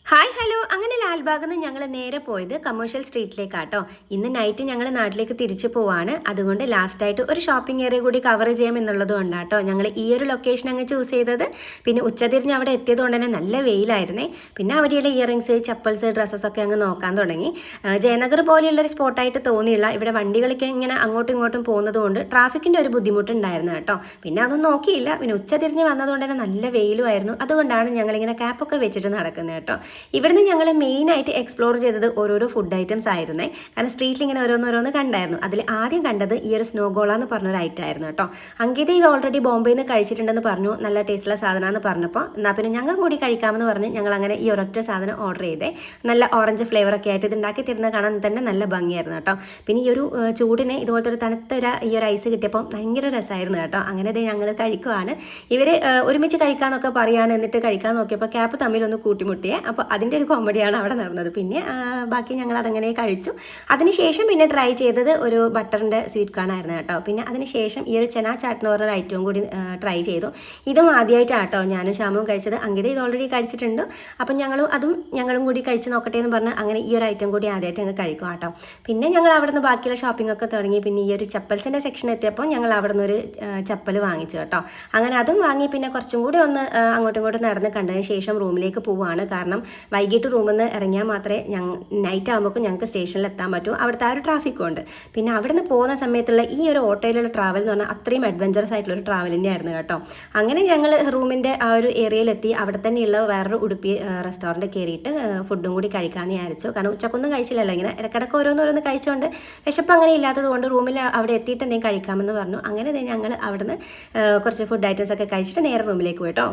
Hi hello അങ്ങനെ ലാൽബാഗിൽ നിന്ന് ഞങ്ങൾ നേരെ പോയത് കമേഴ്ഷ്യൽ സ്ട്രീറ്റിലേക്കാട്ടോ. ഇന്ന് നൈറ്റ് ഞങ്ങൾ നാട്ടിലേക്ക് തിരിച്ചു പോവാണ്. അതുകൊണ്ട് ലാസ്റ്റായിട്ട് ഒരു ഷോപ്പിംഗ് ഏരിയ കൂടി കവർ ചെയ്യാം എന്നുള്ളത് കൊണ്ടാട്ടോ ഞങ്ങൾ ഈ ഒരു ലൊക്കേഷൻ അങ്ങ് ചൂസ് ചെയ്തത്. പിന്നെ ഉച്ചതിരിഞ്ഞ് അവിടെ എത്തിയത് കൊണ്ട് തന്നെ നല്ല വെയിലായിരുന്നേ. പിന്നെ അവിടെയുള്ള ഇയറിങ്സ്, ചപ്പൽസ്, ഡ്രസ്സസൊക്കെ അങ്ങ് നോക്കാൻ തുടങ്ങി. ജയനഗർ പോലെയുള്ളൊരു സ്പോട്ടായിട്ട് തോന്നിയില്ല. ഇവിടെ വണ്ടികളൊക്കെ ഇങ്ങനെ അങ്ങോട്ടും ഇങ്ങോട്ടും പോകുന്നത് കൊണ്ട് ട്രാഫിക്കിൻ്റെ ഒരു ബുദ്ധിമുട്ടുണ്ടായിരുന്നു കേട്ടോ. പിന്നെ അതൊന്നും നോക്കിയില്ല. പിന്നെ ഉച്ചതിരിഞ്ഞ് വന്നതുകൊണ്ട് തന്നെ നല്ല വെയിലുമായിരുന്നു. അതുകൊണ്ടാണ് ഞങ്ങളിങ്ങനെ ക്യാപ്പൊക്കെ വെച്ചിട്ട് നടക്കുന്നത് കേട്ടോ. ഇവിടുന്ന് ഞങ്ങൾ മെയിനായിട്ട് എക്സ്പ്ലോർ ചെയ്തത് ഓരോരോ ഫുഡ് ഐറ്റംസ് ആയിരുന്നേ. കാരണം സ്ട്രീറ്റിൽ ഇങ്ങനെ ഓരോന്നോരോന്ന് കണ്ടായിരുന്നു. അതിൽ ആദ്യം കണ്ടത് ഈ ഒരു സ്നോഗോള എന്ന് പറഞ്ഞൊരു ഐറ്റം ആയിരുന്നു കേട്ടോ. അങ്കിത ഇത് ഓൾറെഡി ബോംബെയിൽ നിന്ന് കഴിച്ചിട്ടുണ്ടെന്ന് പറഞ്ഞു, നല്ല ടേസ്റ്റുള്ള സാധനമാണെന്ന് പറഞ്ഞപ്പോൾ എന്നാൽ പിന്നെ ഞങ്ങൾ കൂടി കഴിക്കാമെന്ന് പറഞ്ഞ് ഞങ്ങൾ അങ്ങനെ ഈ ഒരൊറ്റ സാധനം ഓർഡർ ചെയ്തേ. നല്ല ഓറഞ്ച് ഫ്ലേവറൊക്കെ ആയിട്ട് ഇത് ഉണ്ടാക്കി തരുന്നത് കാണാൻ തന്നെ നല്ല ഭംഗിയായിരുന്നു കേട്ടോ. പിന്നെ ഈ ഒരു ചൂടിന് ഇതുപോലത്തെ ഒരു തണുത്ത ഈ ഒരു ഐസ് കിട്ടിയപ്പോൾ ഭയങ്കര രസമായിരുന്നു കേട്ടോ. അങ്ങനെ ഇത് ഞങ്ങൾ കഴിക്കുവാണ്. ഇവർ ഒരുമിച്ച് കഴിക്കാമെന്നൊക്കെ പറയുകയാണ്. എന്നിട്ട് കഴിക്കാൻ നോക്കിയപ്പോൾ ക്യാപ്പ് തമ്മിലൊന്ന് കൂട്ടിമുട്ടിയേ. അപ്പോൾ അതിൻ്റെ ഒരു കോമഡിയാണ് അവിടെ നടന്നത്. പിന്നെ ബാക്കി ഞങ്ങൾ അതങ്ങനെ കഴിച്ചു. അതിനുശേഷം പിന്നെ ട്രൈ ചെയ്തത് ഒരു ബട്ടറിൻ്റെ സ്വീറ്റ് കോൺ ആയിരുന്നു കേട്ടോ. പിന്നെ അതിനുശേഷം ഈ ഒരു ചെന ചാട്ട് എന്ന് പറഞ്ഞൊരു ഐറ്റവും കൂടി ട്രൈ ചെയ്തു. ഇതും ആദ്യമായിട്ടാട്ടോ ഞാനും ശ്യാമും കഴിച്ചത്. അങ്കിത ഇത് ഓൾറെഡി കഴിച്ചിട്ടുണ്ട്. അപ്പം ഞങ്ങളും കൂടി കഴിച്ച് നോക്കട്ടെ എന്ന് പറഞ്ഞ് അങ്ങനെ ഈ ഒരു ഐറ്റം കൂടി ആദ്യമായിട്ട് ഞങ്ങൾ കഴിക്കും കേട്ടോ. പിന്നെ ഞങ്ങൾ അവിടെ നിന്ന് ബാക്കിയുള്ള ഷോപ്പിംഗ് ഒക്കെ തുടങ്ങി. പിന്നെ ഈ ഒരു ചപ്പൽസിൻ്റെ സെക്ഷൻ എത്തിയപ്പോൾ ഞങ്ങൾ അവിടെ നിന്ന് ഒരു ചപ്പൽ വാങ്ങിച്ചു കേട്ടോ. അങ്ങനെ അതും വാങ്ങി പിന്നെ കുറച്ചും കൂടി ഒന്ന് അങ്ങോട്ടും ഇങ്ങോട്ടും നടന്ന് കണ്ടതിന് ശേഷം റൂമിലേക്ക് പോവുകയാണ്. കാരണം വൈകിട്ട് റൂമിൽ നിന്ന് ഇറങ്ങിയാൽ മാത്രമേ നൈറ്റ് ആകുമ്പോഴേക്കും ഞങ്ങൾക്ക് സ്റ്റേഷനിൽ എത്താൻ പറ്റൂ. അവിടുത്തെ ആ ഒരു ട്രാഫിക്കും ഉണ്ട്. പിന്നെ അവിടെ നിന്ന് പോകുന്ന സമയത്തുള്ള ഈ ഒരു ഓട്ടോയിലുള്ള ട്രാവൽ എന്ന് പറഞ്ഞാൽ അത്രയും അഡ്വഞ്ചറസ് ആയിട്ടുള്ളൊരു ട്രാവൽ തന്നെയായിരുന്നു കേട്ടോ. അങ്ങനെ ഞങ്ങൾ റൂമിൻ്റെ ആ ഒരു ഏരിയയിലെത്തി. അവിടെ തന്നെയുള്ള വേറൊരു ഉടുപ്പി റെസ്റ്റോറൻറ്റ് കയറിയിട്ട് ഫുഡും കൂടി കഴിക്കാമെന്ന് വിചാരിച്ചു. കാരണം ഉച്ചക്കൊന്നും കഴിച്ചില്ലല്ലോ. ഇങ്ങനെ ഇടയ്ക്കിടയ്ക്ക് ഓരോന്നോരോന്ന് കഴിച്ചുകൊണ്ട് വിശപ്പ് അങ്ങനെ ഇല്ലാത്തത് കൊണ്ട് റൂമിൽ അവിടെ എത്തിയിട്ട് എന്തെങ്കിലും കഴിക്കാമെന്ന് പറഞ്ഞു. അങ്ങനെ ഞങ്ങൾ അവിടെ നിന്ന് കുറച്ച് ഫുഡ് ഐറ്റംസ് ഒക്കെ കഴിച്ചിട്ട് നേരെ റൂമിലേക്ക് പോയിട്ടോ.